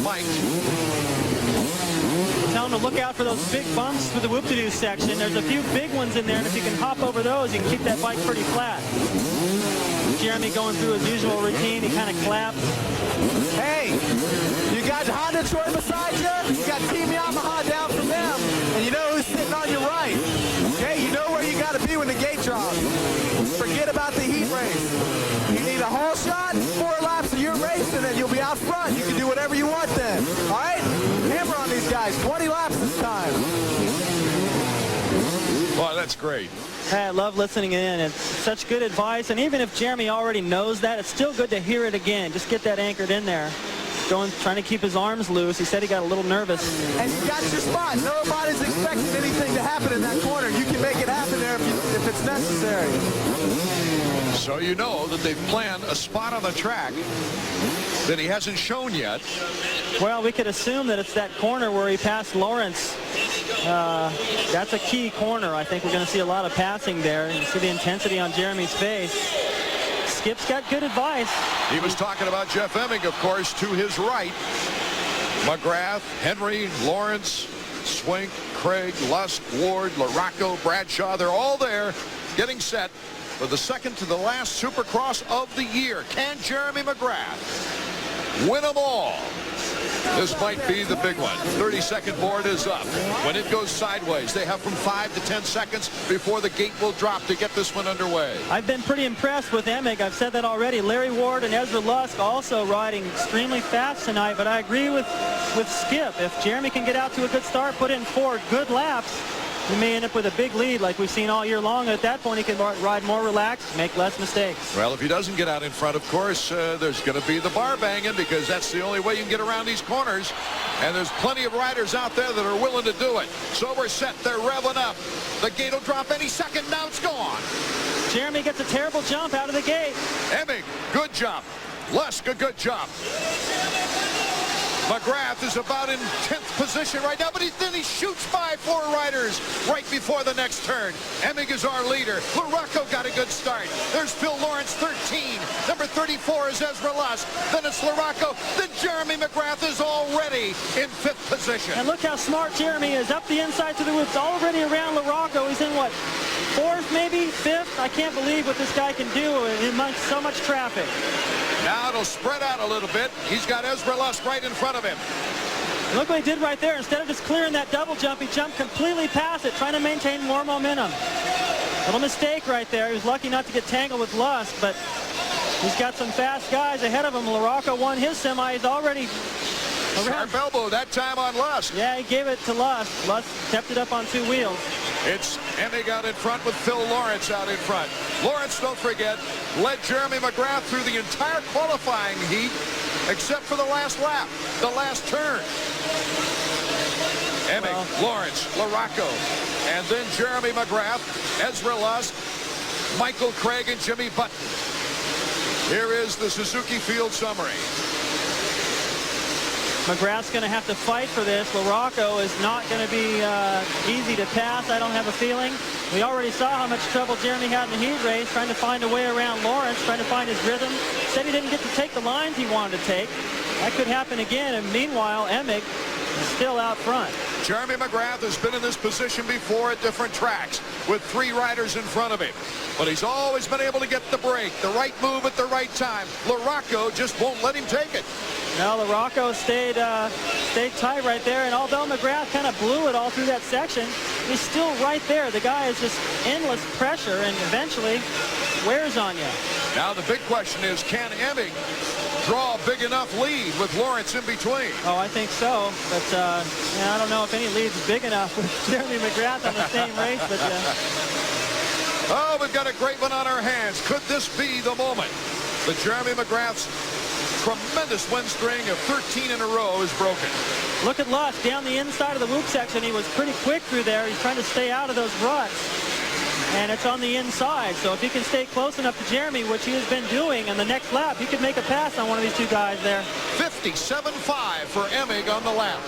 Mike. Tell him to look out for those big bumps with the whoop-de-doo section. There's a few big ones in there, and if you can hop over those, you can keep that bike pretty flat. Jeremy going through his usual routine. He kind of claps. Hey, you got Honda Troy beside you. You got Team Yamaha down from them, and you know who's sitting on your right. Okay, you know where you got to be when the gate drops. Forget about the heat race. You need a whole shot, 4 laps of your race, and then you'll be out front. You can do whatever you want then. All right? Hammer on these guys. 20 laps this time. Well, that's great. Hey, I love listening in. It's such good advice. And even if Jeremy already knows that, it's still good to hear it again. Just get that anchored in there. Trying to keep his arms loose. He said he got a little nervous. And you got your spot. Nobody's expecting anything to happen in that corner. You can make it happen there if it's necessary. So you know that they've planned a spot on the track that he hasn't shown yet. Well, we could assume that it's that corner where he passed Lawrence. That's a key corner. I think we're going to see a lot of passing there. You see the intensity on Jeremy's face. Skip's got good advice. He was talking about Jeff Emig, of course, to his right. McGrath, Henry, Lawrence, Swink, Craig, Lusk, Ward, LaRocco, Bradshaw. They're all there getting set for the second to the last Supercross of the year. Can Jeremy McGrath win them all? This might be the big one. 30-second board is up. When it goes sideways, they have from 5 to 10 seconds before the gate will drop to get this one underway. I've been pretty impressed with Emig. I've said that already. Larry Ward and Ezra Lusk also riding extremely fast tonight, but I agree with Skip. If Jeremy can get out to a good start, put in 4 good laps, he may end up with a big lead like we've seen all year long. At that point, he can ride more relaxed, make less mistakes. Well, if he doesn't get out in front, of course, there's going to be the bar banging, because that's the only way you can get around these corners. And there's plenty of riders out there that are willing to do it. So we're set. They're revving up. The gate will drop any second. Now it's gone. Jeremy gets a terrible jump out of the gate. Emig, good jump. Lusk, a good jump. McGrath is about in 10th position right now, but then he shoots by 4 riders right before the next turn. Emig is our leader. LaRocco got a good start. There's Phil Lawrence, 13. Number 34 is Ezra Lusk. Then it's LaRocco. Then Jeremy McGrath is already in 5th position. And look how smart Jeremy is. Up the inside to the whoops, already around LaRocco. He's in, what, 4th, maybe 5th? I can't believe what this guy can do amongst so much traffic. Now it'll spread out a little bit. He's got Ezra Lusk right in front of him. Look what he did right there. Instead of just clearing that double jump, he jumped completely past it, trying to maintain more momentum. Little mistake right there. He was lucky not to get tangled with Lusk, but he's got some fast guys ahead of him. LaRocco won his semi. He's already around. Sharp elbow that time on Lusk. Yeah, he gave it to Lusk. Lusk kept it up on 2 wheels. It's Emig out in front with Phil Lawrence out in front. Lawrence, don't forget, led Jeremy McGrath through the entire qualifying heat except for the last lap, the last turn. Emig, Lawrence, LaRocco, and then Jeremy McGrath, Ezra Lusk, Michael Craig, and Jimmy Button. Here is the Suzuki Field summary. McGrath's going to have to fight for this. LaRocco is not going to be easy to pass, I don't have a feeling. We already saw how much trouble Jeremy had in the heat race, trying to find a way around Lawrence, trying to find his rhythm. Said he didn't get to take the lines he wanted to take. That could happen again, and meanwhile, Emig is still out front. Jeremy McGrath has been in this position before at different tracks with 3 riders in front of him. But he's always been able to get the break, the right move at the right time. LaRocco just won't let him take it. Now LaRocco stayed tight right there, and although McGrath kind of blew it all through that section, he's still right there. The guy is just endless pressure and eventually wears on you. Now the big question is, can Emig draw a big enough lead with Lawrence in between? Oh, I think so, but yeah, I don't know if any lead's big enough with Jeremy McGrath on the same race, but oh, we've got a great one on our hands. Could this be the moment that Jeremy McGrath's tremendous win string of 13 in a row is broken? Look at Lusk down the inside of the whoop section. He was pretty quick through there. He's trying to stay out of those ruts, and it's on the inside. So if he can stay close enough to Jeremy, which he has been doing, in the next lap, he could make a pass on one of these 2 guys there. 57.5 for Emig on the lap.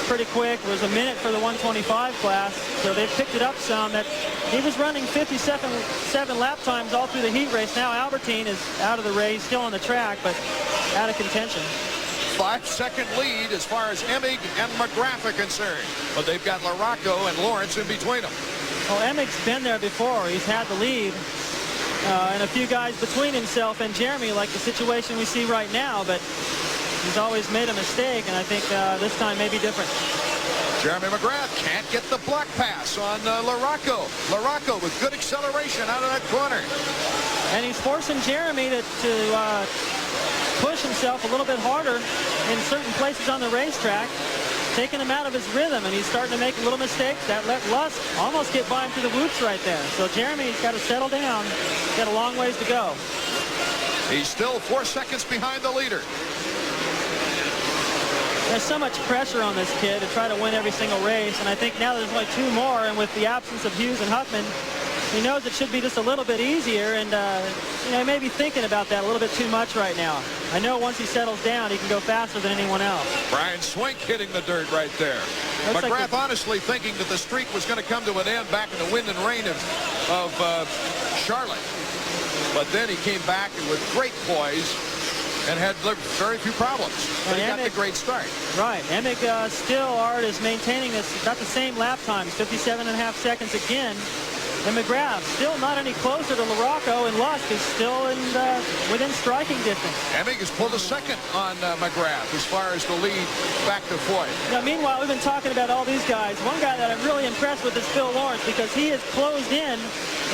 Pretty quick. It was a minute for the 125 class, so they've picked it up some. That he was running 57 lap times all through the heat race. Now Albertine is out of the race, still on the track, but out of contention. 5-second lead as far as Emig and McGrath are concerned. But they've got LaRocco and Lawrence in between them. Well, Emig's been there before. He's had the lead. And a few guys between himself and Jeremy, like the situation we see right now. But he's always made a mistake, and I think this time may be different. Jeremy McGrath can't get the block pass on LaRocco. LaRocco with good acceleration out of that corner. And he's forcing Jeremy to push himself a little bit harder in certain places on the racetrack, taking him out of his rhythm, and he's starting to make little mistakes that let Lusk almost get by him through the whoops right there. So Jeremy's got to settle down. He's got a long ways to go. He's still 4 seconds behind the leader. There's so much pressure on this kid to try to win every single race, and I think now there's only 2 more, and with the absence of Hughes and Huckman, he knows it should be just a little bit easier, and you know, he may be thinking about that a little bit too much right now. I know once he settles down, he can go faster than anyone else. Brian Swink hitting the dirt right there. McGrath honestly thinking that the streak was going to come to an end back in the wind and rain of Charlotte. But then he came back and with great poise and had very few problems. But he got the great start. Right. Emig still, Art, is maintaining this, about the same lap times, 57.5 seconds again. And McGrath still not any closer to LaRocco, and Lusk is still within striking distance. Emig has pulled a second on McGrath as far as the lead back to fourth. Now, meanwhile, we've been talking about all these guys. One guy that I'm really impressed with is Phil Lawrence, because he has closed in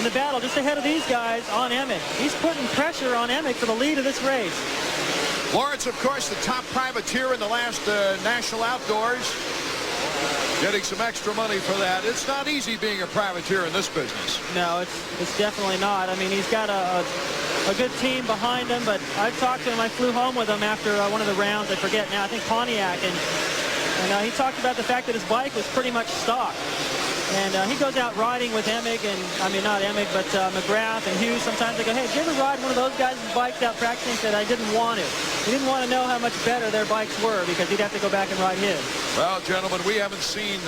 the battle just ahead of these guys on Emig. He's putting pressure on Emig for the lead of this race. Lawrence, of course, the top privateer in the last National Outdoors. Getting some extra money for that. It's not easy being a privateer in this business. No, it's definitely not. I mean, he's got a good team behind him, but I've talked to him. I flew home with him after one of the rounds. I forget now. I think Pontiac. And he talked about the fact that his bike was pretty much stock. And he goes out riding with Emig, and I mean, not Emig, but McGrath and Hughes. Sometimes they go, hey, did you ever ride one of those guys' bikes out practicing? He said, I didn't want to. He didn't want to know how much better their bikes were because he'd have to go back and ride his. Well, gentlemen, we haven't seen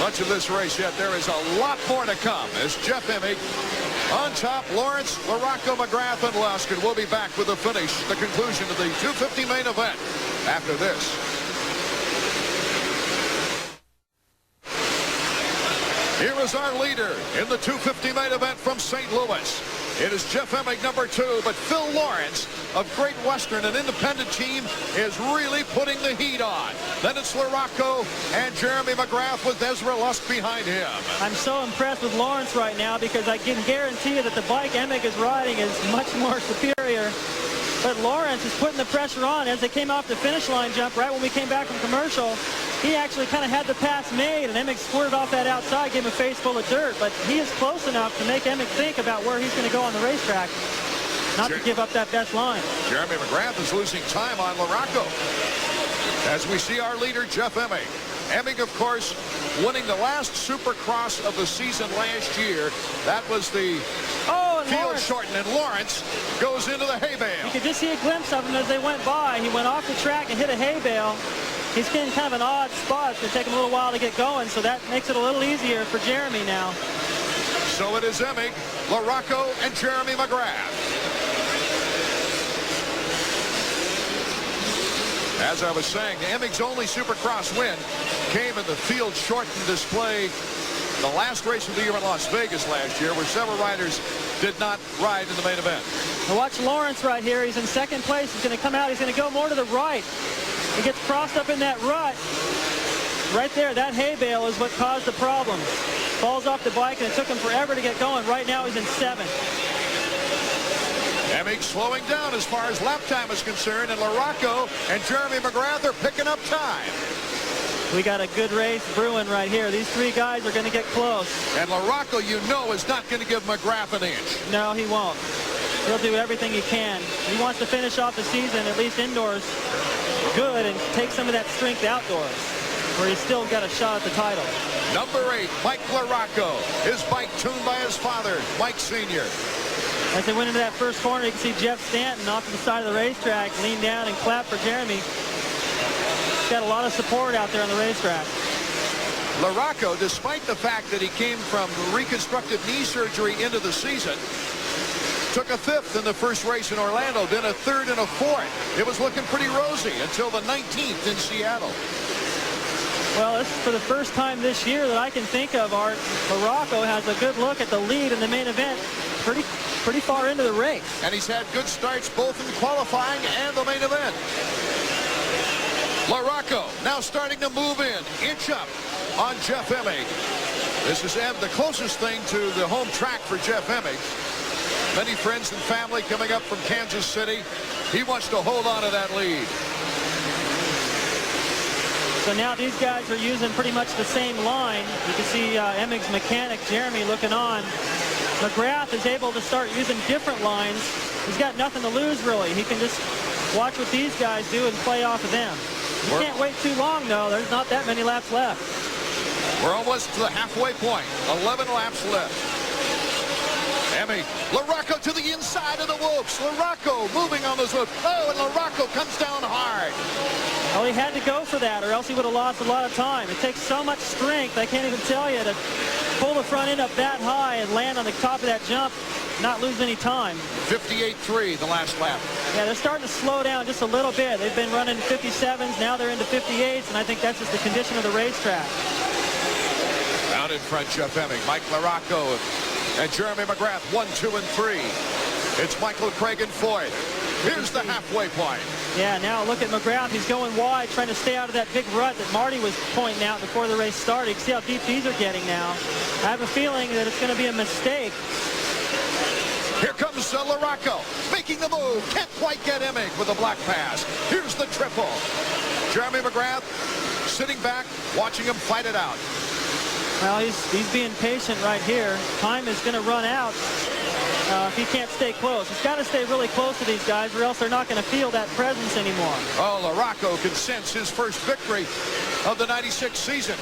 much of this race yet. There is a lot more to come as Jeff Emig on top, Lawrence, LaRocco, McGrath, and Lusk. And we'll be back with the finish, the conclusion of the 250 main event after this. Here is our leader in the 250 main event from St. Louis. It is Jeff Emig, number 2, but Phil Lawrence of Great Western, an independent team, is really putting the heat on. Then it's LaRocco and Jeremy McGrath with Ezra Lusk behind him. I'm so impressed with Lawrence right now because I can guarantee you that the bike Emig is riding is much more superior. But Lawrence is putting the pressure on as they came off the finish line jump right when we came back from commercial. He actually kind of had the pass made, and Emig squirted off that outside, gave him a face full of dirt. But he is close enough to make Emig think about where he's going to go on the racetrack, not to give up that best line. Jeremy McGrath is losing time on LaRocco. As we see our leader, Jeff Emig. Emig, of course, winning the last Supercross of the season last year. That was the field shortened, and Lawrence goes into the hay bale. You could just see a glimpse of him as they went by. He went off the track and hit a hay bale. He's in kind of an odd spot. It's going to take him a little while to get going, so that makes it a little easier for Jeremy now. So it is Emig, LaRocco, and Jeremy McGrath. As I was saying, Emig's only Supercross win came in the field shortened display the last race of the year in Las Vegas last year, where several riders did not ride in the main event. Now watch Lawrence right here. He's in second place. He's going to come out. He's going to go more to the right. He gets crossed up in that rut. Right there, that hay bale is what caused the problem. Falls off the bike, and it took him forever to get going. Right now, he's in 7th. Emig slowing down as far as lap time is concerned, and LaRocco and Jeremy McGrath are picking up time. We got a good race brewing right here. These 3 guys are going to get close. And LaRocco, you know, is not going to give McGrath an inch. No, he won't. He'll do everything he can. He wants to finish off the season, at least indoors, good, and take some of that strength outdoors, where he's still got a shot at the title. Number 8, Mike LaRocco. His bike tuned by his father, Mike Sr. As they went into that first corner, you can see Jeff Stanton off to the side of the racetrack lean down and clap for Jeremy. He's got a lot of support out there on the racetrack. LaRocco, despite the fact that he came from reconstructive knee surgery into the season, Took a 5th in the first race in Orlando, then a 3rd and a 4th. It was looking pretty rosy until the 19th in Seattle. Well, this is for the first time this year that I can think of, Art. LaRocco has a good look at the lead in the main event pretty far into the race. And he's had good starts both in qualifying and the main event. LaRocco now starting to move inch up on Jeff Emig. This is the closest thing to the home track for Jeff Emig. Many friends and family coming up from Kansas City. He wants to hold on to that lead. So now these guys are using pretty much the same line. You can see Emig's mechanic, Jeremy, looking on. McGrath is able to start using different lines. He's got nothing to lose, really. He can just watch what these guys do and play off of them. You can't wait too long, though. There's not that many laps left. We're almost to the halfway point. 11 laps left. Emig, LaRocco to the inside of the whoops. LaRocco moving on those whoops. Oh, and LaRocco comes down hard. Well, he had to go for that, or else he would have lost a lot of time. It takes so much strength, I can't even tell you, to pull the front end up that high and land on the top of that jump, not lose any time. 58.3 the last lap. Yeah, they're starting to slow down just a little bit. They've been running 57s, now they're into 58s, and I think that's just the condition of the racetrack. Out in front, Jeff Emig, Mike LaRocco, and Jeremy McGrath, 1, 2, and 3. It's Michael, Craig, and Foyt. Here's the halfway point. Yeah, now look at McGrath. He's going wide, trying to stay out of that big rut that Marty was pointing out before the race started. You can see how deep these are getting now. I have a feeling that it's going to be a mistake. Here comes LaRocco, making the move. Can't quite get Emig with a black pass. Here's the triple. Jeremy McGrath sitting back, watching him fight it out. Well, he's being patient right here. Time is going to run out if he can't stay close. He's got to stay really close to these guys, or else they're not going to feel that presence anymore. Oh, LaRocco can sense his first victory of the 96 season.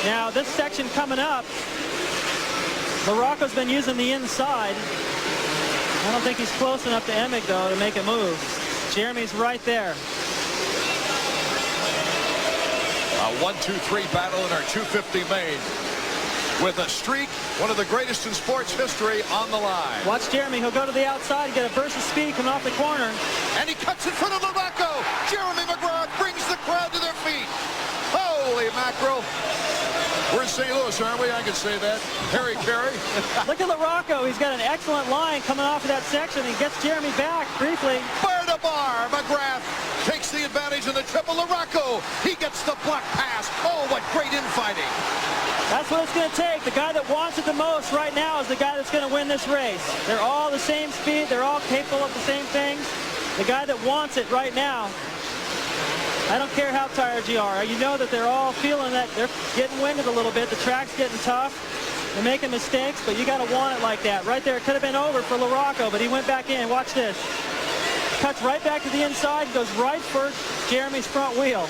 Now, this section coming up, LaRocco's been using the inside. I don't think he's close enough to Emig, though, to make a move. Jeremy's right there. A 1-2-3 battle in our 250 main. With a streak, one of the greatest in sports history, on the line. Watch Jeremy. He'll go to the outside, get a burst of speed coming off the corner. And he cuts in front of LaRocco. Jeremy McGrath brings the crowd to their feet. Holy mackerel. We're in St. Louis, aren't we? I can say that. Harry Carey. Look at LaRocco. He's got an excellent line coming off of that section. He gets Jeremy back briefly. Bar to bar. McGrath takes the advantage in the triple. LaRocco, he gets the block pass. Oh, what great infighting. That's what it's going to take. The guy that wants it the most right now is the guy that's going to win this race. They're all the same speed. They're all capable of the same things. The guy that wants it right now, I don't care how tired you are. You know that they're all feeling that they're getting winded a little bit. The track's getting tough. They're making mistakes, but you got to want it like that. Right there, it could have been over for LaRocco, but he went back in. Watch this. Cuts right back to the inside and goes right for Jeremy's front wheel.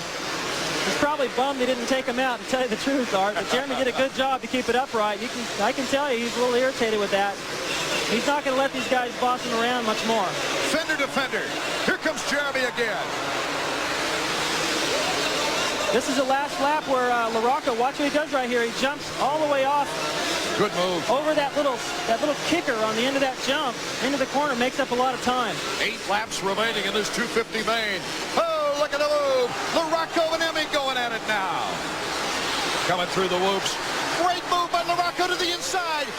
He's probably bummed they didn't take him out, to tell you the truth, Art. But Jeremy did a good job to keep it upright. I can tell you he's a little irritated with that. He's not going to let these guys boss him around much more. Fender to fender. Here comes Jeremy again. This is the last lap where LaRocco, watch what he does right here. He jumps all the way off. Good move. Over that little kicker on the end of that jump into the corner, makes up a lot of time. 8 laps remaining in this 250 main. Oh, look at the move. LaRocco and Emig going at it now. Coming through the whoops. Great move by LaRocco to the inside.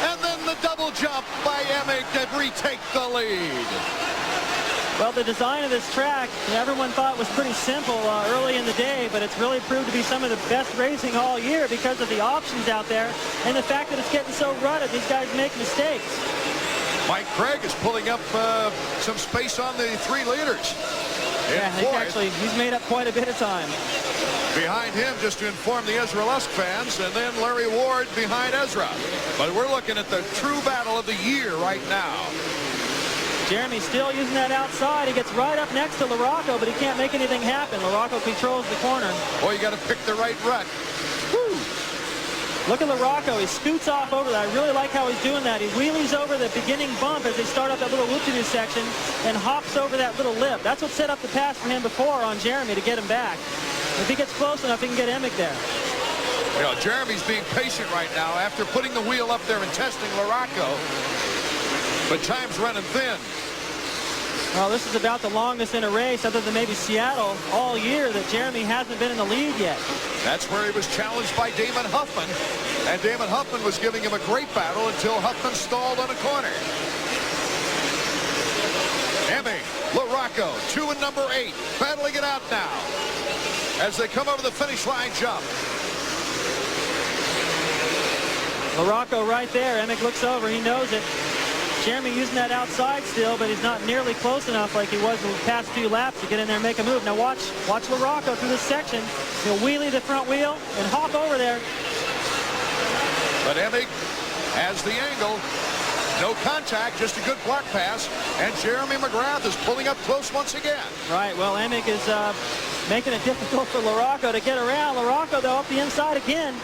And then the double jump by Emig to retake the lead. Well, the design of this track, everyone thought was pretty simple early in the day, but it's really proved to be some of the best racing all year because of the options out there and the fact that it's getting so rutted. These guys make mistakes. Mike Craig is pulling up some space on the 3 leaders. Yeah, he's made up quite a bit of time. Behind him, just to inform the Ezra Lusk fans, and then Larry Ward behind Ezra. But we're looking at the true battle of the year right now. Jeremy still using that outside. He gets right up next to LaRocco, but he can't make anything happen. LaRocco controls the corner. Boy, you got to pick the right rut. Woo. Look at LaRocco. He scoots off over that. I really like how he's doing that. He wheelies over the beginning bump as they start up that little whoop-de-doo section and hops over that little lip. That's what set up the pass for him before on Jeremy to get him back. If he gets close enough, he can get Emig there. You know, Jeremy's being patient right now after putting the wheel up there and testing LaRocco. but time's running thin. Well, this is about the longest in a race, other than maybe Seattle, all year that Jeremy hasn't been in the lead yet. That's where he was challenged by Damon Huffman, and Damon Huffman was giving him a great battle until Huffman stalled on a corner. Emig, LaRocco, 2 and number 8, battling it out now as they come over the finish line jump. LaRocco right there. Emig looks over. He knows it. Jeremy using that outside still, but he's not nearly close enough like he was in the past few laps to get in there and make a move. Now watch LaRocco through this section. He'll wheelie the front wheel and hop over there. But Emig has the angle. No contact, just a good block pass. And Jeremy McGrath is pulling up close once again. Right, well, Emig is making it difficult for LaRocco to get around. LaRocco, though, up the inside again.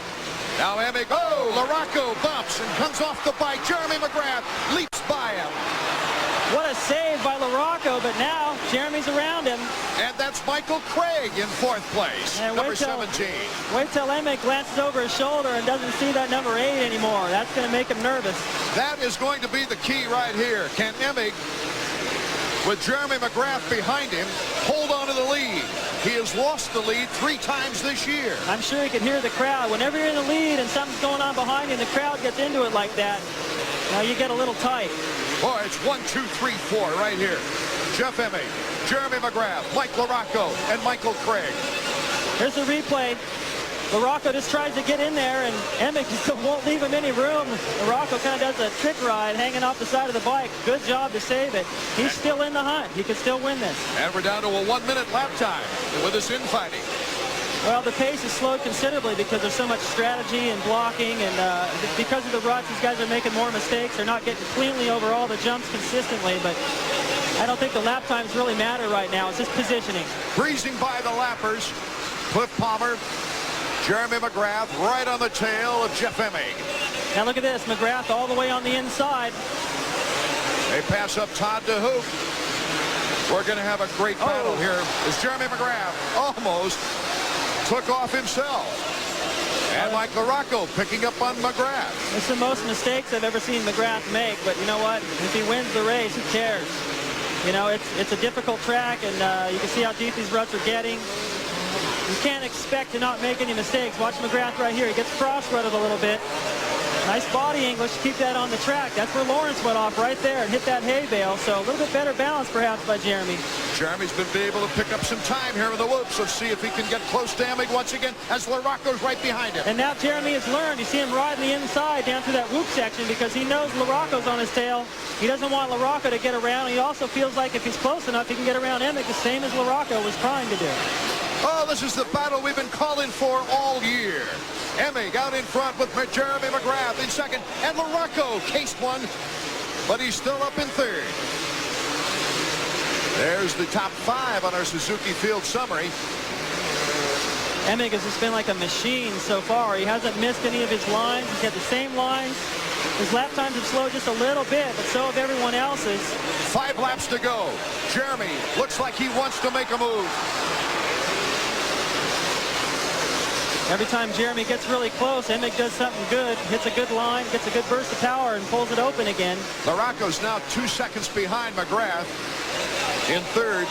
Now Emig, LaRocco bumps and comes off the bike. Jeremy McGrath leaps by him. What a save by LaRocco, but now Jeremy's around him. And that's Michael Craig in 4th place, and number 17. Wait till Emig glances over his shoulder and doesn't see that number 8 anymore. That's going to make him nervous. That is going to be the key right here. Can Emig, with Jeremy McGrath behind him, hold on to the lead? He has lost the lead 3 times this year. I'm sure he can hear the crowd. Whenever you're in the lead and something's going on behind you and the crowd gets into it like that, now you get a little tight. Boy, it's 1, 2, 3, 4 right here. Jeff Emig, Jeremy McGrath, Mike LaRocco, and Michael Craig. Here's the replay. LaRocco just tries to get in there, and Emig just won't leave him any room. LaRocco kind of does a trick ride hanging off the side of the bike. Good job to save it. He's still in the hunt. He could still win this. And we're down to a 1-minute lap time with this infighting. Well, the pace is slowed considerably because there's so much strategy and blocking, and because of the ruts, these guys are making more mistakes. They're not getting cleanly over all the jumps consistently, but I don't think the lap times really matter right now. It's just positioning. Breezing by the lappers, Cliff Palmer, Jeremy McGrath right on the tail of Jeff Emig. Now look at this, McGrath all the way on the inside. They pass up Todd DeHoop. We're going to have a great battle here as Jeremy McGrath almost took off himself. And Mike LaRocco picking up on McGrath. It's the most mistakes I've ever seen McGrath make, but you know what? If he wins the race, who cares? You know, it's a difficult track, and you can see how deep these ruts are getting. You can't expect to not make any mistakes. Watch McGrath right here. He gets cross-rutted a little bit. Nice body English. Keep that on the track. That's where Lawrence went off right there and hit that hay bale. So a little bit better balance perhaps by Jeremy. Jeremy's been able to pick up some time here in the whoops. Let's see if he can get close to Emig once again as LaRocco's right behind him. And now Jeremy has learned. You see him riding the inside down through that whoop section because he knows LaRocco's on his tail. He doesn't want LaRocco to get around. He also feels like if he's close enough, he can get around Emig the same as LaRocco was trying to do. Oh, this is the battle we've been calling for all year. Emig out in front with Jeremy McGrath in second, and LaRocco cased one, but he's still up in 3rd. There's the top 5 on our Suzuki Field summary. Emig has just been like a machine so far. He hasn't missed any of his lines. He's got the same lines. His lap times have slowed just a little bit, but so have everyone else's. 5 laps to go. Jeremy looks like he wants to make a move. Every time Jeremy gets really close, Emig does something good, hits a good line, gets a good burst of power, and pulls it open again. LaRocco's now 2 seconds behind McGrath in 3rd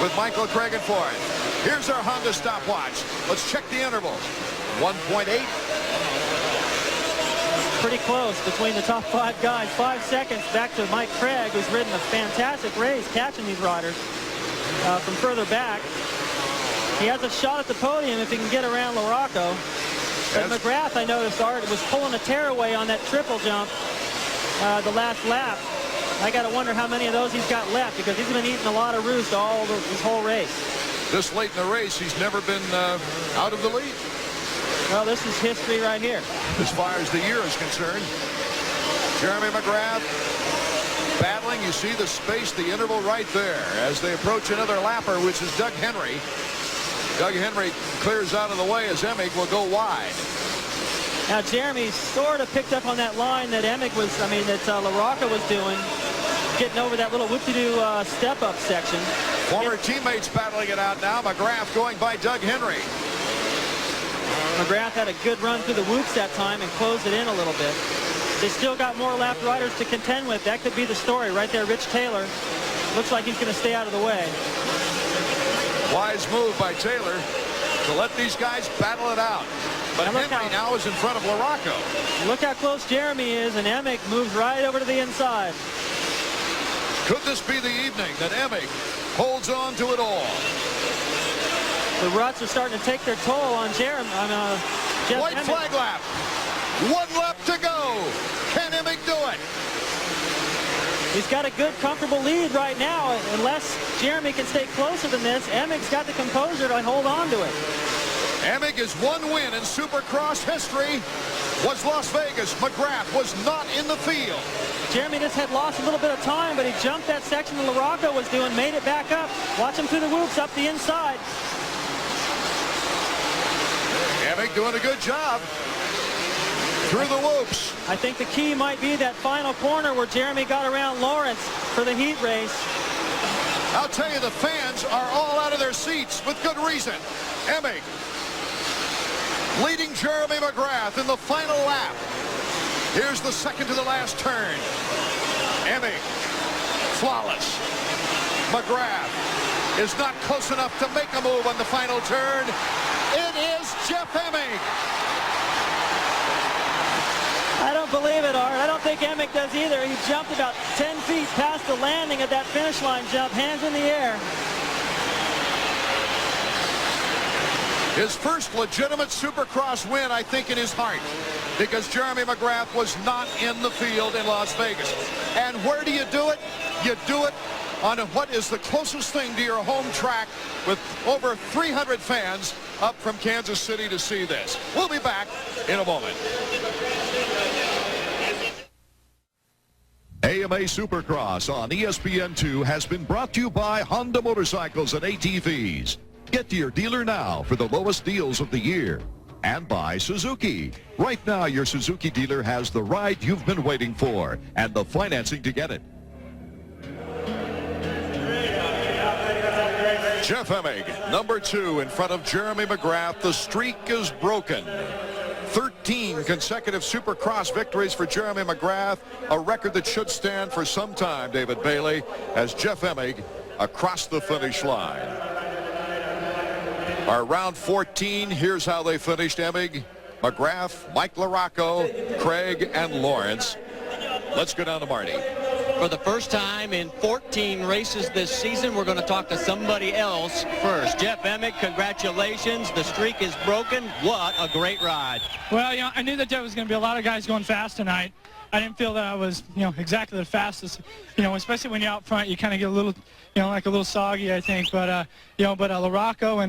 with Michael Craig in 4th. Here's our Honda stopwatch. Let's check the interval. 1.8. Pretty close between the top 5 guys. 5 seconds back to Mike Craig, who's ridden a fantastic race catching these riders from further back. He has a shot at the podium if he can get around LaRocco. But McGrath, I noticed, Art, was pulling a tearaway on that triple jump the last lap. I got to wonder how many of those he's got left because he's been eating a lot of roost this whole race. This late in the race, he's never been out of the lead. Well, this is history right here. As far as the year is concerned, Jeremy McGrath battling. You see the space, the interval right there as they approach another lapper, which is Doug Henry. Doug Henry clears out of the way as Emig will go wide. Now Jeremy sort of picked up on that line that LaRocco was doing, getting over that little whoop-de-doo step-up section. Former teammates battling it out now. McGrath going by Doug Henry. McGrath had a good run through the whoops that time and closed it in a little bit. They still got more lap riders to contend with. That could be the story right there. Rich Taylor looks like he's going to stay out of the way. Wise move by Taylor to let these guys battle it out. But Henry now is in front of LaRocco. Look how close Jeremy is, and Emig moves right over to the inside. Could this be the evening that Emig holds on to it all? The ruts are starting to take their toll on Jeff White Emig. flag lap. 1 lap to go. Can Emig do it? He's got a good, comfortable lead right now. Unless Jeremy can stay closer than this, Emig's got the composure to hold on to it. Emig's 1 win in Supercross history was Las Vegas. McGrath was not in the field. Jeremy just had lost a little bit of time, but he jumped that section that LaRocco was doing, made it back up. Watch him through the whoops up the inside. Emig doing a good job through the whoops. I think the key might be that final corner where Jeremy got around Lawrence for the heat race. I'll tell you, the fans are all out of their seats with good reason. Emig leading Jeremy McGrath in the final lap. Here's the second to the last turn. Emig, flawless. McGrath is not close enough to make a move on the final turn. It is Jeff Emig. I don't believe it, Art. I don't think Emig does either. He jumped about 10 feet past the landing of that finish line jump, hands in the air. His first legitimate Supercross win, I think, in his heart, because Jeremy McGrath was not in the field in Las Vegas. And where do you do it? You do it on what is the closest thing to your home track, with over 300 fans up from Kansas City to see this. We'll be back in a moment. AMA Supercross on ESPN2 has been brought to you by Honda Motorcycles and ATVs. Get to your dealer now for the lowest deals of the year. And by Suzuki. Right now, your Suzuki dealer has the ride you've been waiting for and the financing to get it. Jeff Emig, number 2 in front of Jeremy McGrath. The streak is broken. 13 consecutive Supercross victories for Jeremy McGrath, a record that should stand for some time, David Bailey, as Jeff Emig across the finish line. Our round 14, here's how they finished. Emig, McGrath, Mike LaRocco, Craig, and Lawrence. Let's go down to Marty. For the first time in 14 races this season, we're going to talk to somebody else first. Jeff Emig, congratulations. The streak is broken. What a great ride. Well, you know, I knew that there was going to be a lot of guys going fast tonight. I didn't feel that I was, exactly the fastest. Especially when you're out front, you kind of get a little, like a little soggy, I think. But, LaRocco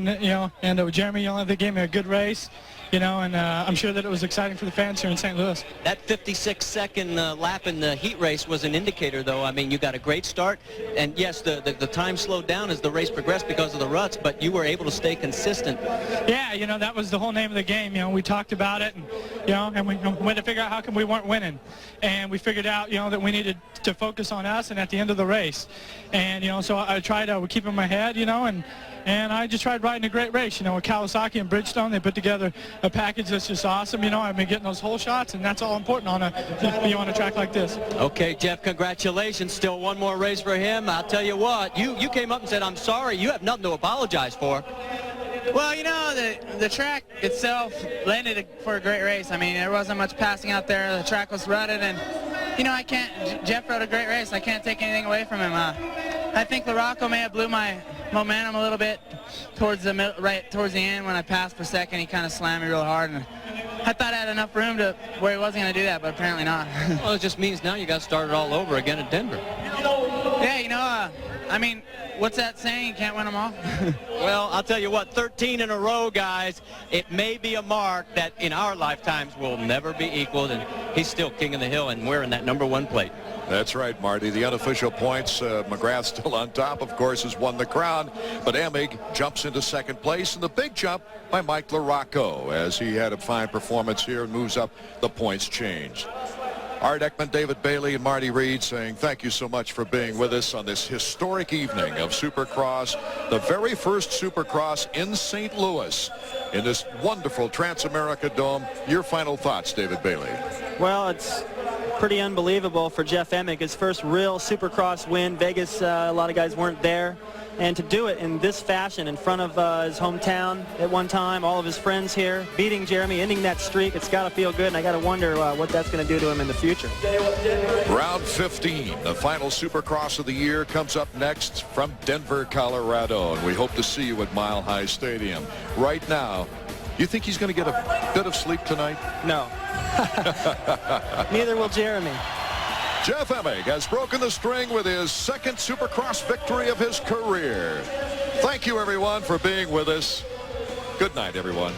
and Jeremy, they gave me a good race. And I'm sure that it was exciting for the fans here in St. Louis. That 56-second lap in the heat race was an indicator, though. I mean, you got a great start. And, yes, the time slowed down as the race progressed because of the ruts, but you were able to stay consistent. Yeah, that was the whole name of the game. We talked about it, and we went to figure out how come we weren't winning. And we figured out, that we needed to focus on us and at the end of the race. And, so I tried to keep in my head, and I just tried riding a great race. With Kawasaki and Bridgestone, they put together a package that's just awesome. I've been getting those whole shots, and that's all important on a track like this. Okay, Jeff, congratulations. Still one more race for him. I'll tell you what, you came up and said, I'm sorry. You have nothing to apologize for. Well, the track itself landed for a great race. I mean, there wasn't much passing out there. The track was rutted, and, Jeff rode a great race. I can't take anything away from him. I think LaRocco may have blew my momentum a little bit towards the end when I passed for second. He kind of slammed me real hard, and I thought I had enough room to where he wasn't going to do that, but apparently not. Well, it just means now you got to start it all over again at Denver. Yeah, I mean, what's that saying? You can't win them all? Well, I'll tell you what, 13 in a row, guys. It may be a mark that in our lifetimes will never be equaled, and he's still king of the hill and wearing that #1 plate. That's right, Marty. The unofficial points, McGrath still on top, of course, has won the crown. But Emig jumps into second place, and the big jump by Mike LaRocco, as he had a fine performance here and moves up the points change. Art Ekman, David Bailey, and Marty Reed saying thank you so much for being with us on this historic evening of Supercross, the very first Supercross in St. Louis in this wonderful Trans-America Dome. Your final thoughts, David Bailey. Well, it's pretty unbelievable for Jeff Emig. His first real Supercross win. Vegas, a lot of guys weren't there. And to do it in this fashion in front of his hometown at one time, all of his friends here, beating Jeremy, ending that streak, it's got to feel good, and I got to wonder what that's going to do to him in the future. Round 15, the final Supercross of the year, comes up next from Denver, Colorado, and we hope to see you at Mile High Stadium. Right now, you think he's going to get a bit of sleep tonight? No. Neither will Jeremy. Jeff Emig has broken the string with his second Supercross victory of his career. Thank you, everyone, for being with us. Good night, everyone.